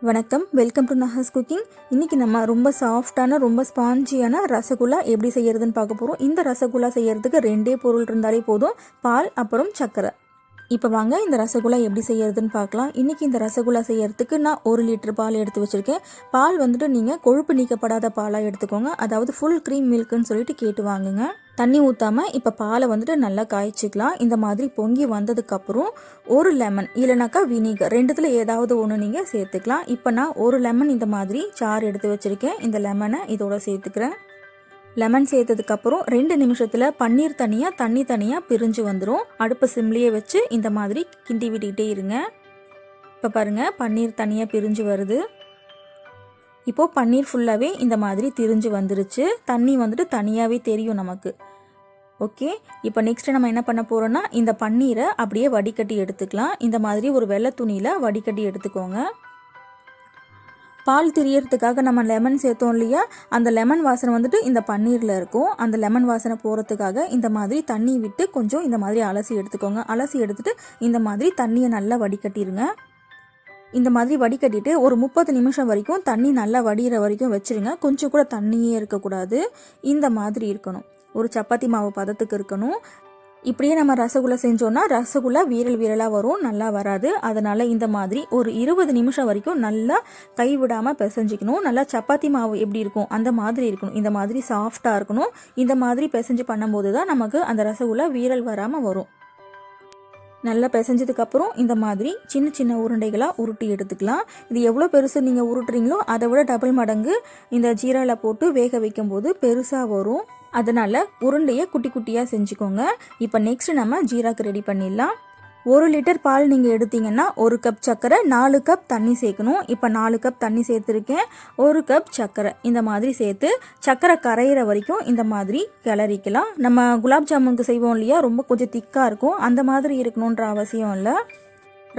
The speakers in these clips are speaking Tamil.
வணக்கம், வெல்கம் டு நஹாஸ் குக்கிங். இன்றைக்கி நம்ம ரொம்ப சாஃப்டான ரொம்ப ஸ்பாஞ்சியான ரசகுல்லா எப்படி செய்கிறதுன்னு பார்க்க போகிறோம். இந்த ரசகுல்லா செய்கிறதுக்கு 2 பொருள் இருந்தாலே போதும், பால் அப்புறம் சர்க்கரை. இப்போ வாங்க இந்த ரசகுல்லா எப்படி செய்கிறதுன்னு பார்க்கலாம். இன்றைக்கி இந்த ரசகுல்லா செய்கிறதுக்கு நான் 1 லிட்டர் பால் எடுத்து வச்சுருக்கேன். பால் நீங்கள் கொழுப்பு நீக்கப்படாத பாலாக எடுத்துக்கோங்க, அதாவது ஃபுல் க்ரீம் மில்க்குன்னு சொல்லிட்டு கேட்டு வாங்குங்க. தண்ணி ஊற்றாமல் இப்போ பாலை நல்லா காய்ச்சிக்கலாம். இந்த மாதிரி பொங்கி வந்ததுக்கப்புறம் 1 லெமன் இல்லைனாக்கா வினிகர் ரெண்டுத்தில் ஏதாவது ஒன்று நீங்கள் சேர்த்துக்கலாம். இப்போ நான் 1 லெமன் இந்த மாதிரி சாறு எடுத்து வச்சுருக்கேன். இந்த லெமனை இதோட சேர்த்துக்கிறேன். லெமன் சேர்த்ததுக்கப்புறம் 2 நிமிஷத்தில் பன்னீர் தண்ணி தனியாக பிரிஞ்சு வந்துடும். அடுப்பை சிம்லேயே வச்சு இந்த மாதிரி கிண்டி விட்டுக்கிட்டே இருங்க. இப்போ பாருங்கள், பன்னீர் தனியாக பிரிஞ்சு வருது. இப்போது பன்னீர் ஃபுல்லாகவே இந்த மாதிரி திரிஞ்சு வந்துருச்சு. தண்ணி தனியாகவே தெரியும் நமக்கு. ஓகே, இப்போ நெக்ஸ்ட்டு நம்ம என்ன பண்ண போகிறோன்னா, இந்த பன்னீரை அப்படியே வடிகட்டி எடுத்துக்கலாம். இந்த மாதிரி ஒரு வெள்ளை துணியில் வடிகட்டி எடுத்துக்கோங்க. பால் திரியறதுக்காக நம்ம லெமன் சேர்த்தோம் இல்லையா, அந்த லெமன் வாசனை இந்த பன்னீரில் இருக்கும். அந்த லெமன் வாசனை போகிறதுக்காக இந்த மாதிரி தண்ணி விட்டு கொஞ்சம் இந்த மாதிரி அலசி எடுத்துக்கோங்க. அலசி எடுத்துகிட்டு இந்த மாதிரி தண்ணியை நல்லா வடிகட்டிடுங்க. இந்த மாதிரி வடிகட்டிட்டு ஒரு 30 நிமிஷம் வரைக்கும் தண்ணி நல்லா வடிகிற வரைக்கும் வச்சுருங்க. கொஞ்சம் கூட தண்ணியே இருக்கக்கூடாது. இந்த மாதிரி இருக்கணும், ஒரு சப்பாத்தி மாவு பதத்துக்கு இருக்கணும். இப்படியே நம்ம ரசகுல்லா செஞ்சோன்னா ரசகுல்லா வீரலாக வரும், நல்லா வராது. அதனால் இந்த மாதிரி ஒரு 20 நிமிஷம் வரைக்கும் நல்லா கைவிடாமல் பிசைஞ்சிக்கணும். நல்லா சப்பாத்தி மாவு எப்படி இருக்கும் அந்த மாதிரி இருக்கணும். இந்த மாதிரி சாஃப்டாக இருக்கணும். இந்த மாதிரி பிசைஞ்சு பண்ணும்போது தான் நமக்கு அந்த ரசகுல்லா வீரல் வராமல் வரும். நல்லா பிசைஞ்சதுக்கப்புறம் இந்த மாதிரி சின்ன சின்ன உருண்டைகளாக உருட்டி எடுத்துக்கலாம். இது எவ்வளோ பெருசு நீங்கள் உருட்டுறீங்களோ அதை விட டபுள் மடங்கு இந்த ஜீராவில் போட்டு வேக வைக்கும்போது பெருசாக வரும். அதனால் உருண்டையை குட்டி குட்டியாக செஞ்சுக்கோங்க. இப்போ நெக்ஸ்ட் நம்ம ஜீராக்கு ரெடி பண்ணிடலாம். 1 லிட்டர் பால் நீங்கள் எடுத்தீங்கன்னா 1 கப் சர்க்கரை, 4 கப் தண்ணி சேர்க்கணும். இப்போ 4 கப் தண்ணி சேர்த்துருக்கேன். 1 கப் சர்க்கரை இந்த மாதிரி சேர்த்து சர்க்கரை கரையிற வரைக்கும் இந்த மாதிரி கிளறிக்கலாம். நம்ம குலாப் ஜாமுனுக்கு செய்வோம் இல்லையா, ரொம்ப கொஞ்சம் திக்காக இருக்கும், அந்த மாதிரி இருக்கணுன்ற அவசியம் இல்லை.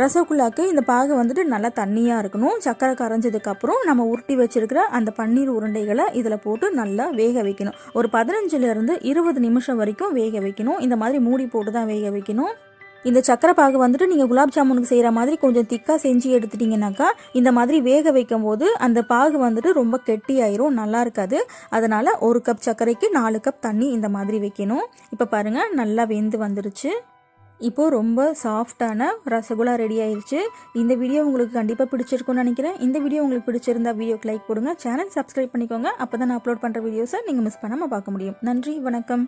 ரசகுல்லாக்கு இந்த பாகு நல்லா தண்ணியாக இருக்கணும். சர்க்கரை கரைஞ்சதுக்கப்புறம் நம்ம உருட்டி வச்சுருக்கிற அந்த பன்னீர் உருண்டைகளை இதில் போட்டு நல்லா வேக வைக்கணும். ஒரு 15 to 20 நிமிஷம் வரைக்கும் வேக வைக்கணும். இந்த மாதிரி மூடி போட்டு தான் வேக வைக்கணும். இந்த சக்கரை பாகு நீங்கள் குலாப் ஜாமுனுக்கு செய்கிற மாதிரி கொஞ்சம் திக்காக செஞ்சு எடுத்துட்டிங்கனாக்கா இந்த மாதிரி வேக வைக்கும் போது அந்த பாகு ரொம்ப கெட்டியாயிரும், நல்லா இருக்காது. அதனால் 1 கப் சர்க்கரைக்கு 4 கப் தண்ணி இந்த மாதிரி வைக்கணும். இப்போ பாருங்கள், நல்லா வெந்து வந்துருச்சு. இப்போது ரொம்ப சாஃப்டான ரசகுல்லா ரெடி ஆயிடுச்சு. இந்த வீடியோ உங்களுக்கு கண்டிப்பாக பிடிச்சிருக்குன்னு நினைக்கிறேன். இந்த வீடியோ உங்களுக்கு பிடிச்சிருந்தா வீடியோக்கு லைக் போடுங்க, சேனல் சப்ஸ்கிரைப் பண்ணிக்கோங்க. அப்போ தான் நான் அப்லோட் பண்ணுற வீடியோஸை நீங்கள் மிஸ் பண்ணாமல் பார்க்க முடியும். நன்றி, வணக்கம்.